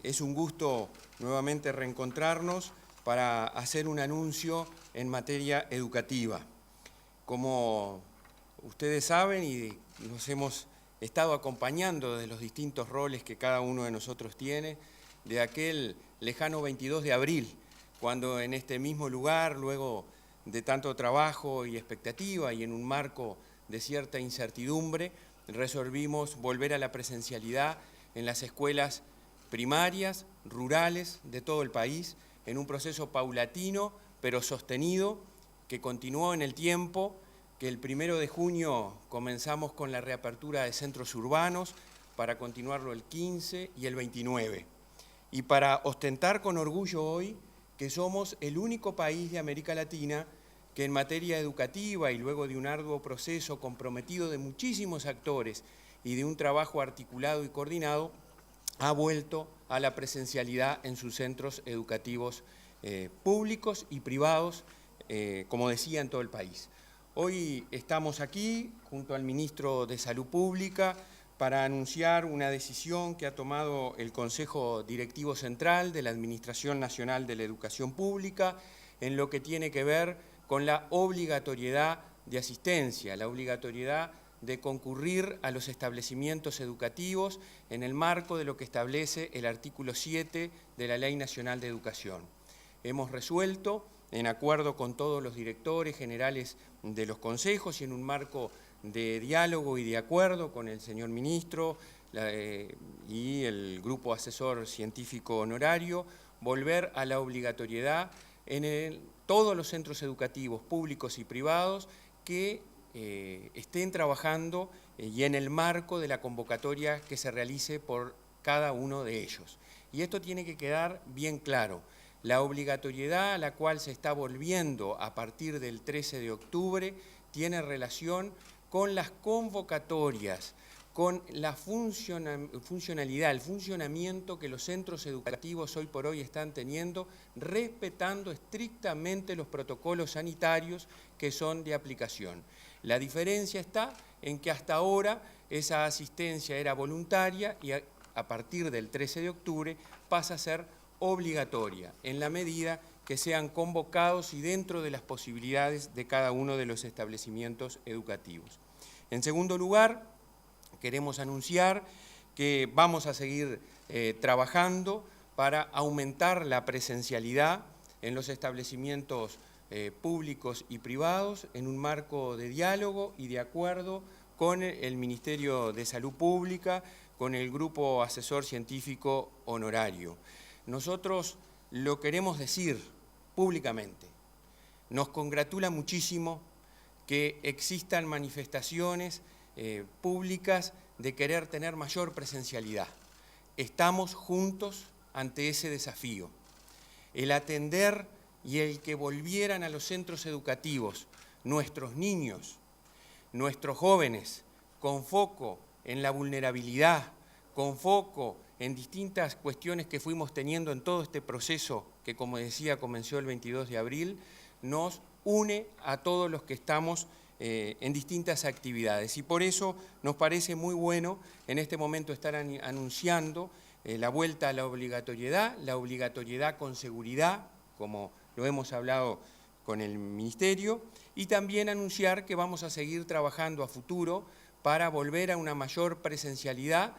Es un gusto nuevamente reencontrarnos para hacer un anuncio en materia educativa. Como ustedes saben y nos hemos estado acompañando desde los distintos roles que cada uno de nosotros tiene, de aquel lejano 22 de abril, cuando en este mismo lugar, luego de tanto trabajo y expectativa y en un marco de cierta incertidumbre, resolvimos volver a la presencialidad en las escuelas primarias, rurales de todo el país, en un proceso paulatino pero sostenido que continuó en el tiempo, que el 1 de junio comenzamos con la reapertura de centros urbanos para continuarlo el 15 y el 29. Y para ostentar con orgullo hoy que somos el único país de América Latina que en materia educativa y luego de un arduo proceso comprometido de muchísimos actores y de un trabajo articulado y coordinado, ha vuelto a la presencialidad en sus centros educativos públicos y privados, como decía, en todo el país. Hoy estamos aquí junto al Ministro de Salud Pública para anunciar una decisión que ha tomado el Consejo Directivo Central de la Administración Nacional de la Educación Pública en lo que tiene que ver con la obligatoriedad de asistencia, la obligatoriedad de concurrir a los establecimientos educativos en el marco de lo que establece el artículo 7 de la Ley Nacional de Educación. Hemos resuelto, en acuerdo con todos los directores generales de los consejos y en un marco de diálogo y de acuerdo con el señor ministro y el grupo asesor científico honorario, volver a la obligatoriedad en todos los centros educativos públicos y privados que estén trabajando y en el marco de la convocatoria que se realice por cada uno de ellos. Y esto tiene que quedar bien claro. La obligatoriedad a la cual se está volviendo a partir del 13 de octubre tiene relación con las convocatorias, con la funcionalidad, el funcionamiento que los centros educativos hoy por hoy están teniendo, respetando estrictamente los protocolos sanitarios que son de aplicación. La diferencia está en que hasta ahora esa asistencia era voluntaria y a partir del 13 de octubre pasa a ser obligatoria, en la medida que sean convocados y dentro de las posibilidades de cada uno de los establecimientos educativos. En segundo lugar, queremos anunciar que vamos a seguir trabajando para aumentar la presencialidad en los establecimientos públicos y privados en un marco de diálogo y de acuerdo con el Ministerio de Salud Pública, con el Grupo Asesor Científico Honorario. Nosotros lo queremos decir públicamente. Nos congratula muchísimo que existan manifestaciones públicas de querer tener mayor presencialidad. Estamos juntos ante ese desafío. El atender y el que volvieran a los centros educativos nuestros niños, nuestros jóvenes, con foco en la vulnerabilidad, con foco en distintas cuestiones que fuimos teniendo en todo este proceso que, como decía, comenzó el 22 de abril, nos une a todos los que estamos en distintas actividades. Y por eso nos parece muy bueno en este momento estar anunciando la vuelta a la obligatoriedad con seguridad, como lo hemos hablado con el Ministerio, y también anunciar que vamos a seguir trabajando a futuro para volver a una mayor presencialidad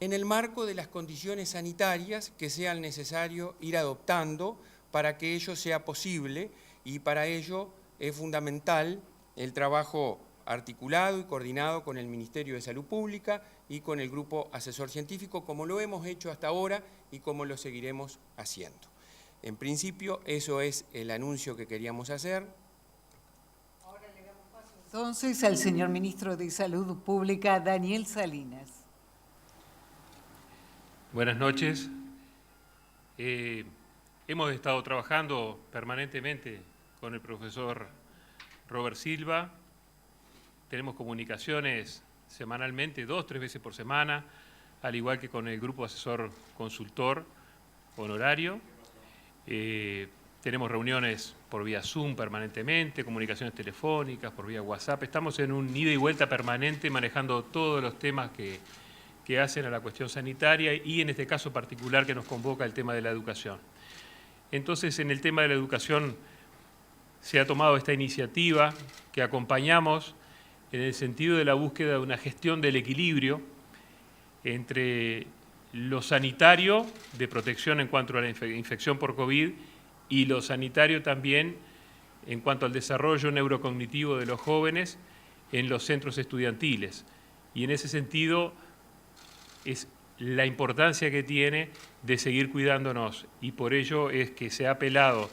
en el marco de las condiciones sanitarias que sean necesario ir adoptando para que ello sea posible, y para ello es fundamental el trabajo articulado y coordinado con el Ministerio de Salud Pública y con el Grupo Asesor Científico, como lo hemos hecho hasta ahora y como lo seguiremos haciendo. En principio, eso es el anuncio que queríamos hacer. Ahora le damos paso entonces al señor Ministro de Salud Pública, Daniel Salinas. Buenas noches. Hemos estado trabajando permanentemente con el profesor Robert Silva. Tenemos comunicaciones semanalmente, 2 o 3 veces por semana, al igual que con el grupo asesor consultor honorario. Tenemos reuniones por vía Zoom permanentemente, comunicaciones telefónicas, por vía WhatsApp. Estamos en un ida y vuelta permanente manejando todos los temas que que hacen a la cuestión sanitaria y en este caso particular que nos convoca el tema de la educación. Entonces, en el tema de la educación se ha tomado esta iniciativa que acompañamos en el sentido de la búsqueda de una gestión del equilibrio entre lo sanitario de protección en cuanto a la infección por COVID y lo sanitario también en cuanto al desarrollo neurocognitivo de los jóvenes en los centros estudiantiles. Y en ese sentido es la importancia que tiene de seguir cuidándonos y por ello es que se ha apelado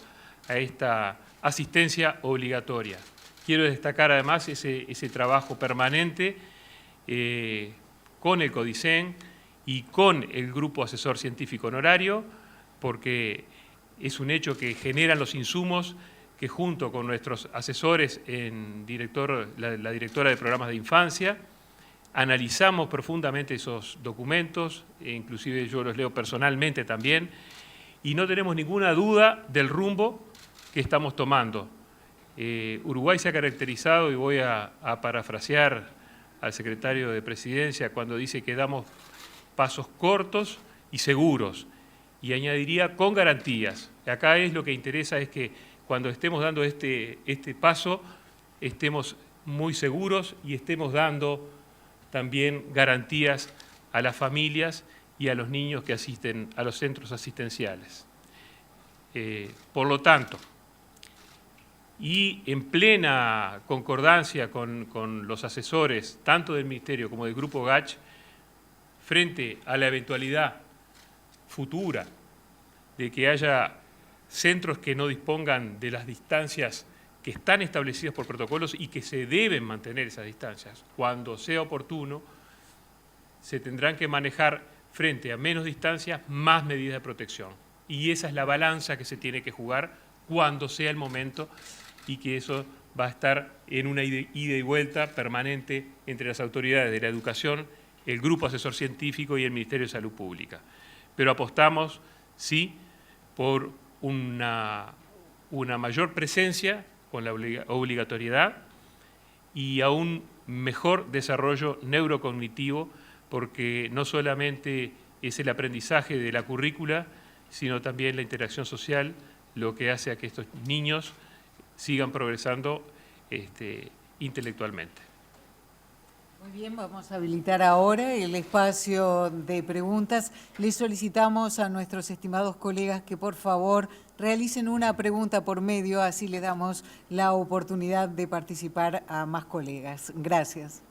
a esta asistencia obligatoria. Quiero destacar además ese trabajo permanente con el CODICEN y con el Grupo Asesor Científico Honorario, porque es un hecho que generan los insumos que junto con nuestros asesores, la directora de programas de infancia, analizamos profundamente esos documentos, inclusive yo los leo personalmente también, y no tenemos ninguna duda del rumbo que estamos tomando. Uruguay se ha caracterizado, y voy a parafrasear al secretario de Presidencia cuando dice que damos pasos cortos y seguros, y añadiría con garantías. Acá lo que interesa es que cuando estemos dando este paso, estemos muy seguros y estemos dando también garantías a las familias y a los niños que asisten a los centros asistenciales. Por lo tanto, y en plena concordancia con los asesores, tanto del Ministerio como del Grupo GACH, frente a la eventualidad futura de que haya centros que no dispongan de las distancias que están establecidas por protocolos y que se deben mantener esas distancias, cuando sea oportuno, se tendrán que manejar frente a menos distancias más medidas de protección. Y esa es la balanza que se tiene que jugar cuando sea el momento y que eso va a estar en una ida y vuelta permanente entre las autoridades de la educación, el Grupo Asesor Científico y el Ministerio de Salud Pública. Pero apostamos, sí, por una mayor presencia con la obligatoriedad y a un mejor desarrollo neurocognitivo, porque no solamente es el aprendizaje de la currícula, sino también la interacción social, lo que hace a que estos niños sigan progresando intelectualmente. Muy bien, vamos a habilitar ahora el espacio de preguntas. Les solicitamos a nuestros estimados colegas que por favor realicen una pregunta por medio, así le damos la oportunidad de participar a más colegas. Gracias.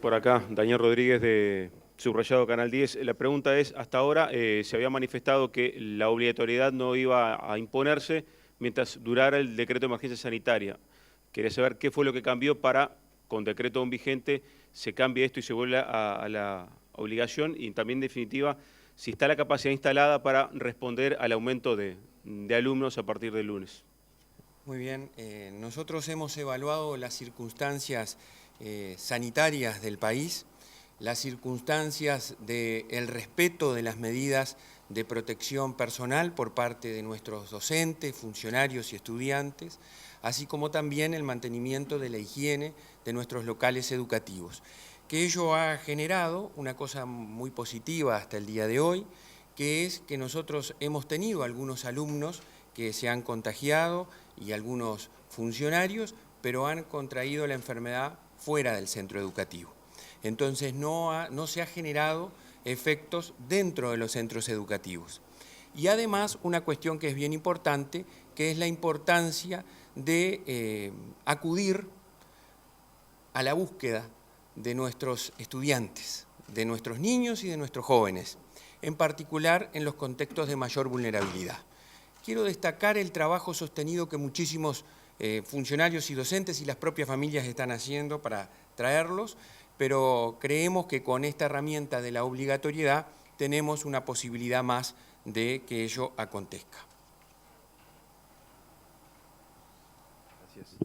Por acá, Daniel Rodríguez de Subrayado Canal 10. La pregunta es, hasta ahora se había manifestado que la obligatoriedad no iba a imponerse mientras durara el decreto de emergencia sanitaria. Quería saber qué fue lo que cambió para, con decreto aún vigente, se cambie esto y se vuelva a la obligación y también, en definitiva, si está la capacidad instalada para responder al aumento de alumnos a partir del lunes. Muy bien, nosotros hemos evaluado las circunstancias sanitarias del país, las circunstancias del respeto de las medidas de protección personal por parte de nuestros docentes, funcionarios y estudiantes, así como también el mantenimiento de la higiene de nuestros locales educativos. Que ello ha generado una cosa muy positiva hasta el día de hoy, que es que nosotros hemos tenido algunos alumnos que se han contagiado y algunos funcionarios, pero han contraído la enfermedad fuera del centro educativo. Entonces no se ha generado efectos dentro de los centros educativos. Y además una cuestión que es bien importante, que es la importancia de acudir a la búsqueda de nuestros estudiantes, de nuestros niños y de nuestros jóvenes, en particular en los contextos de mayor vulnerabilidad. Quiero destacar el trabajo sostenido que muchísimos funcionarios y docentes y las propias familias están haciendo para traerlos, pero creemos que con esta herramienta de la obligatoriedad tenemos una posibilidad más de que ello acontezca. Gracias.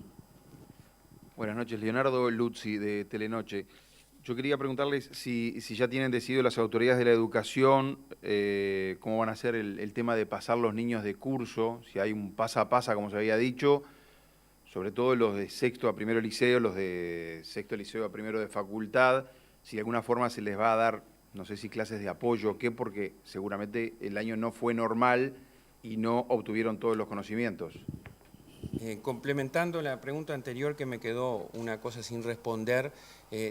Buenas noches, Leonardo Luzzi de Telenoche. Yo quería preguntarles si ya tienen decidido las autoridades de la educación cómo van a hacer el tema de pasar los niños de curso, si hay un pasa a pasa, como se había dicho, sobre todo los de sexto a primero liceo, los de sexto liceo a primero de facultad, si de alguna forma se les va a dar, no sé si clases de apoyo o qué, porque seguramente el año no fue normal y no obtuvieron todos los conocimientos. Complementando la pregunta anterior, que me quedó una cosa sin responder,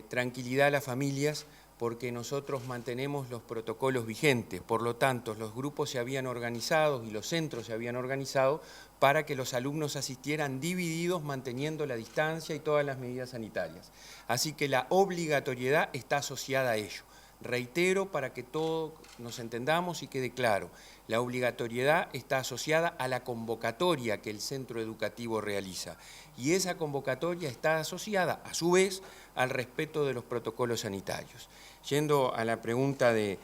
tranquilidad a las familias, porque nosotros mantenemos los protocolos vigentes. Por lo tanto, los grupos se habían organizado y los centros se habían organizado para que los alumnos asistieran divididos, manteniendo la distancia y todas las medidas sanitarias. Así que la obligatoriedad está asociada a ello. Reitero, para que todos nos entendamos y quede claro, la obligatoriedad está asociada a la convocatoria que el centro educativo realiza, y esa convocatoria está asociada, a su vez, al respeto de los protocolos sanitarios. Yendo a la pregunta que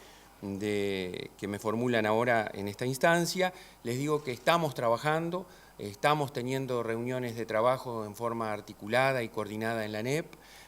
me formulan ahora en esta instancia, les digo que estamos trabajando, estamos teniendo reuniones de trabajo en forma articulada y coordinada en la ANEP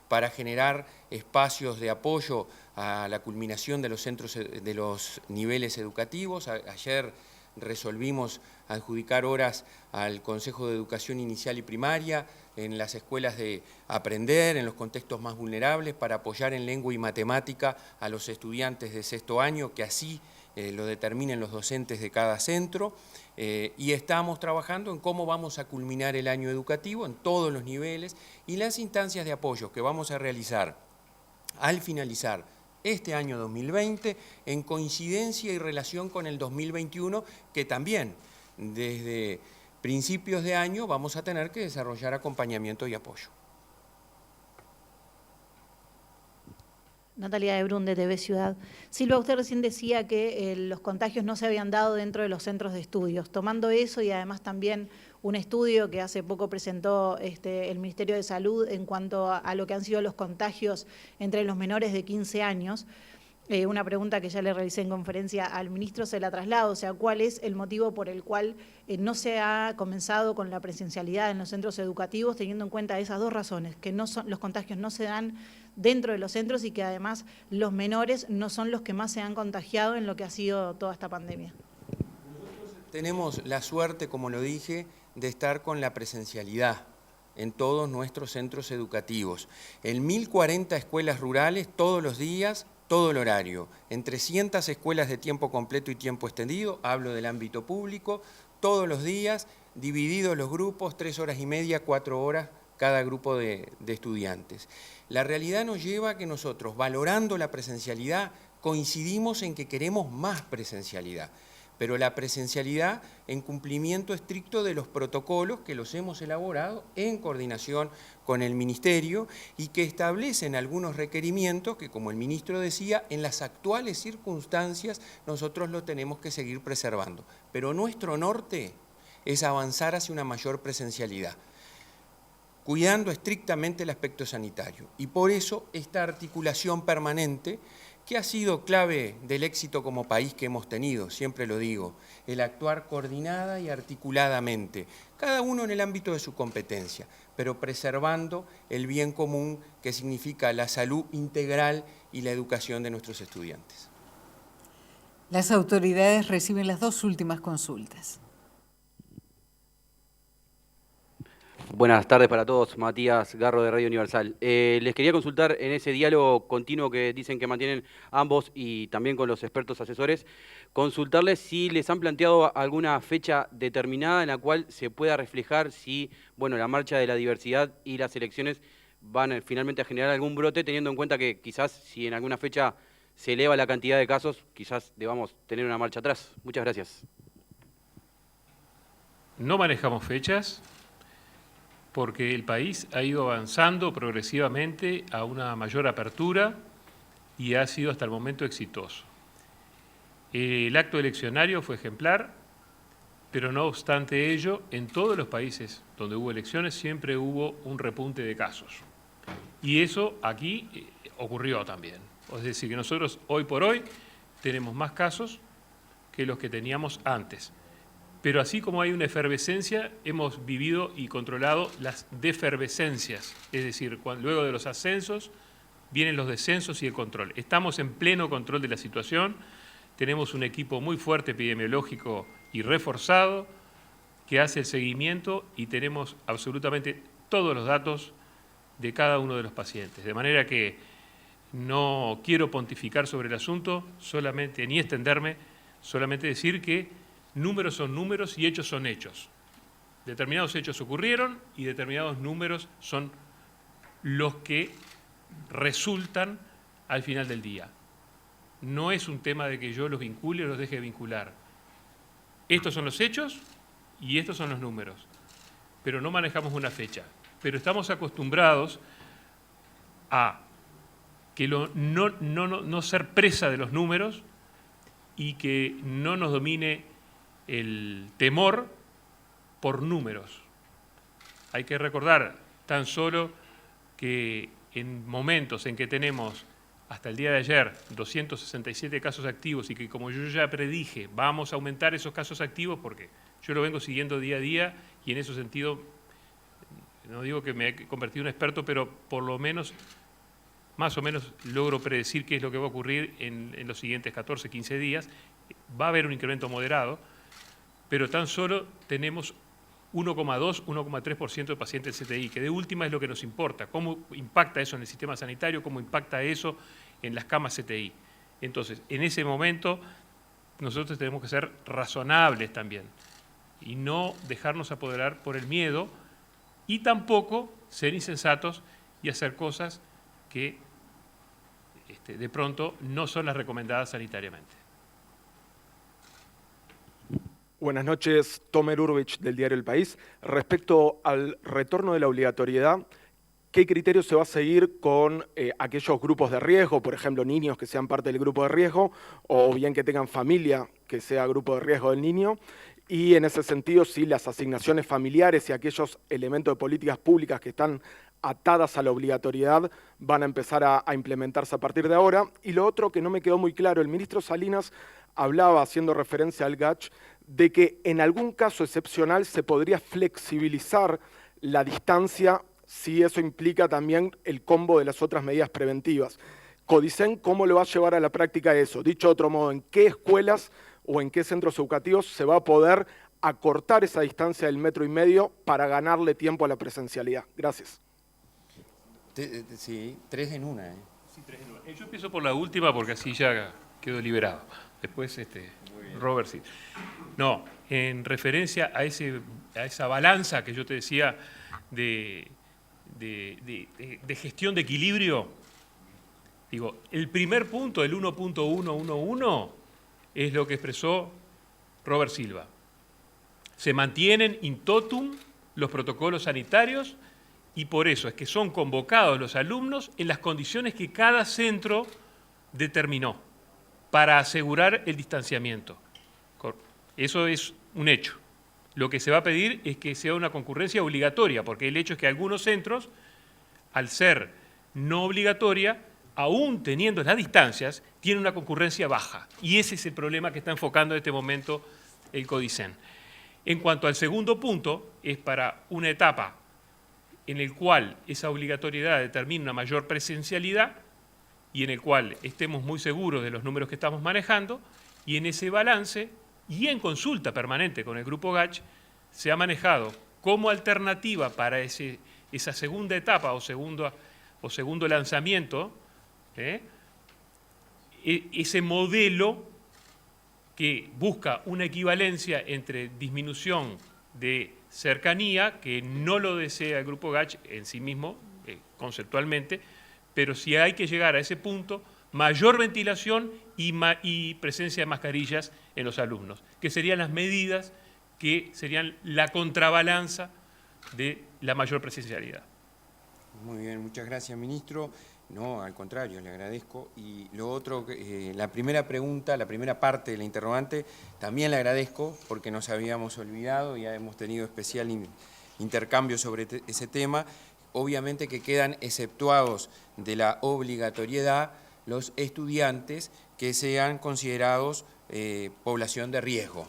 para generar espacios de apoyo a la culminación de los centros, de los niveles educativos. Ayer resolvimos adjudicar horas al Consejo de Educación Inicial y Primaria en las escuelas de aprender, en los contextos más vulnerables, para apoyar en lengua y matemática a los estudiantes de sexto año, que así lo determinen los docentes de cada centro, y estamos trabajando en cómo vamos a culminar el año educativo en todos los niveles, y las instancias de apoyo que vamos a realizar al finalizar este año 2020, en coincidencia y relación con el 2021, que también desde principios de año vamos a tener que desarrollar acompañamiento y apoyo. Natalia de Brun, de TV Ciudad. Silva, usted recién decía que los contagios no se habían dado dentro de los centros de estudios. Tomando eso y además también un estudio que hace poco presentó el Ministerio de Salud en cuanto a lo que han sido los contagios entre los menores de 15 años, una pregunta que ya le realicé en conferencia al ministro, se la traslado, o sea, ¿cuál es el motivo por el cual no se ha comenzado con la presencialidad en los centros educativos, teniendo en cuenta esas dos razones, que no son, los contagios no se dan dentro de los centros y que además los menores no son los que más se han contagiado en lo que ha sido toda esta pandemia? Tenemos la suerte, como lo dije, de estar con la presencialidad en todos nuestros centros educativos. En 1040 escuelas rurales, todos los días, todo el horario. En 300 escuelas de tiempo completo y tiempo extendido, hablo del ámbito público, todos los días, divididos los grupos, 3 horas y media, 4 horas cada grupo de estudiantes. La realidad nos lleva a que nosotros, valorando la presencialidad, coincidimos en que queremos más presencialidad, pero la presencialidad en cumplimiento estricto de los protocolos que los hemos elaborado en coordinación con el Ministerio y que establecen algunos requerimientos que, como el ministro decía, en las actuales circunstancias nosotros lo tenemos que seguir preservando. Pero nuestro norte es avanzar hacia una mayor presencialidad, cuidando estrictamente el aspecto sanitario. Y por eso esta articulación permanente, que ha sido clave del éxito como país que hemos tenido, siempre lo digo, el actuar coordinada y articuladamente, cada uno en el ámbito de su competencia, pero preservando el bien común que significa la salud integral y la educación de nuestros estudiantes. Las autoridades reciben las 2 últimas consultas. Buenas tardes para todos, Matías Garro de Radio Universal. Les quería consultar en ese diálogo continuo que dicen que mantienen ambos y también con los expertos asesores, consultarles si les han planteado alguna fecha determinada en la cual se pueda reflejar si, bueno, la marcha de la diversidad y las elecciones van finalmente a generar algún brote, teniendo en cuenta que quizás si en alguna fecha se eleva la cantidad de casos, quizás debamos tener una marcha atrás. Muchas gracias. No manejamos fechas, porque el país ha ido avanzando progresivamente a una mayor apertura y ha sido hasta el momento exitoso. El acto eleccionario fue ejemplar, pero no obstante ello, en todos los países donde hubo elecciones siempre hubo un repunte de casos. Y eso aquí ocurrió también. Es decir, que nosotros hoy por hoy tenemos más casos que los que teníamos antes. Pero así como hay una efervescencia, hemos vivido y controlado las defervescencias, es decir, luego de los ascensos vienen los descensos y el control. Estamos en pleno control de la situación, tenemos un equipo muy fuerte epidemiológico y reforzado que hace el seguimiento y tenemos absolutamente todos los datos de cada uno de los pacientes. De manera que No quiero pontificar sobre el asunto, solamente ni extenderme, solamente decir que números son números y hechos son hechos. Determinados hechos ocurrieron y determinados números son los que resultan al final del día. No es un tema de que yo los vincule o los deje de vincular. Estos son los hechos y estos son los números, pero no manejamos una fecha. Pero estamos acostumbrados a que no ser presa de los números y que no nos domine el temor por números. Hay que recordar tan solo que en momentos en que tenemos hasta el día de ayer 267 casos activos y que, como yo ya predije, vamos a aumentar esos casos activos porque yo lo vengo siguiendo día a día y en ese sentido, no digo que me he convertido en experto, pero por lo menos, más o menos logro predecir qué es lo que va a ocurrir en los siguientes 14, 15 días. Va a haber un incremento moderado, pero tan solo tenemos 1,2, 1,3% de pacientes CTI, que de última es lo que nos importa. ¿Cómo impacta eso en el sistema sanitario? ¿Cómo impacta eso en las camas CTI? Entonces, en ese momento, nosotros tenemos que ser razonables también y no dejarnos apoderar por el miedo y tampoco ser insensatos y hacer cosas que de pronto no son las recomendadas sanitariamente. Buenas noches, Tomer Urbich del diario El País. Respecto al retorno de la obligatoriedad, ¿qué criterio se va a seguir con aquellos grupos de riesgo, por ejemplo, niños que sean parte del grupo de riesgo, o bien que tengan familia que sea grupo de riesgo del niño? Y en ese sentido, si las asignaciones familiares y aquellos elementos de políticas públicas que están atadas a la obligatoriedad van a empezar a implementarse a partir de ahora. Y lo otro que no me quedó muy claro, el ministro Salinas hablaba, haciendo referencia al GACH, de que en algún caso excepcional se podría flexibilizar la distancia si eso implica también el combo de las otras medidas preventivas. Codicen, ¿cómo lo va a llevar a la práctica eso? Dicho de otro modo, ¿en qué escuelas o en qué centros educativos se va a poder acortar esa distancia del 1,5 metros para ganarle tiempo a la presencialidad? Gracias. Sí, 3 en 1. Sí, 3 en 1. Yo empiezo por la última porque así ya quedo liberado. Después, Robert, sí. No, en referencia a esa balanza que yo te decía de gestión de equilibrio, digo, el primer punto, el 1.111, es lo que expresó Robert Silva. Se mantienen in totum los protocolos sanitarios y por eso es que son convocados los alumnos en las condiciones que cada centro determinó para asegurar el distanciamiento. Eso es un hecho. Lo que se va a pedir es que sea una concurrencia obligatoria, porque el hecho es que algunos centros, al ser no obligatoria, aún teniendo las distancias, tienen una concurrencia baja. Y ese es el problema que está enfocando en este momento el Codicen. En cuanto al segundo punto, es para una etapa en el cual esa obligatoriedad determina una mayor presencialidad y en el cual estemos muy seguros de los números que estamos manejando, y en ese balance y en consulta permanente con el Grupo GACH se ha manejado como alternativa para esa segunda etapa o segundo lanzamiento, ese modelo que busca una equivalencia entre disminución de cercanía, que no lo desea el Grupo GACH en sí mismo, conceptualmente, pero si hay que llegar a ese punto, mayor ventilación y presencia de mascarillas en los alumnos, que serían las medidas que serían la contrabalanza de la mayor presencialidad. Muy bien, muchas gracias, ministro. No, al contrario, le agradezco. Y lo otro, la primera pregunta, la primera parte de la interrogante, también le agradezco porque nos habíamos olvidado y ya hemos tenido especial intercambio sobre ese tema. Obviamente que quedan exceptuados de la obligatoriedad los estudiantes que sean considerados población de riesgo.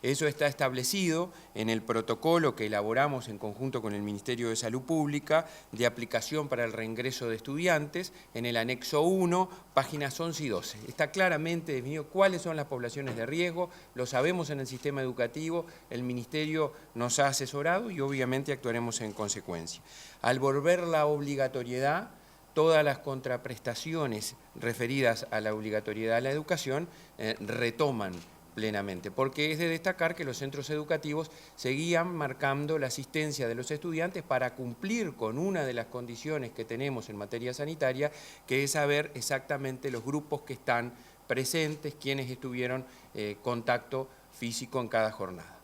Eso está establecido en el protocolo que elaboramos en conjunto con el Ministerio de Salud Pública de aplicación para el reingreso de estudiantes en el anexo 1, páginas 11 y 12. Está claramente definido cuáles son las poblaciones de riesgo, lo sabemos en el sistema educativo, el Ministerio nos ha asesorado y obviamente actuaremos en consecuencia. Al volver la obligatoriedad, todas las contraprestaciones referidas a la obligatoriedad de la educación retoman plenamente, porque es de destacar que los centros educativos seguían marcando la asistencia de los estudiantes para cumplir con una de las condiciones que tenemos en materia sanitaria, que es saber exactamente los grupos que están presentes, quienes estuvieron contacto físico en cada jornada.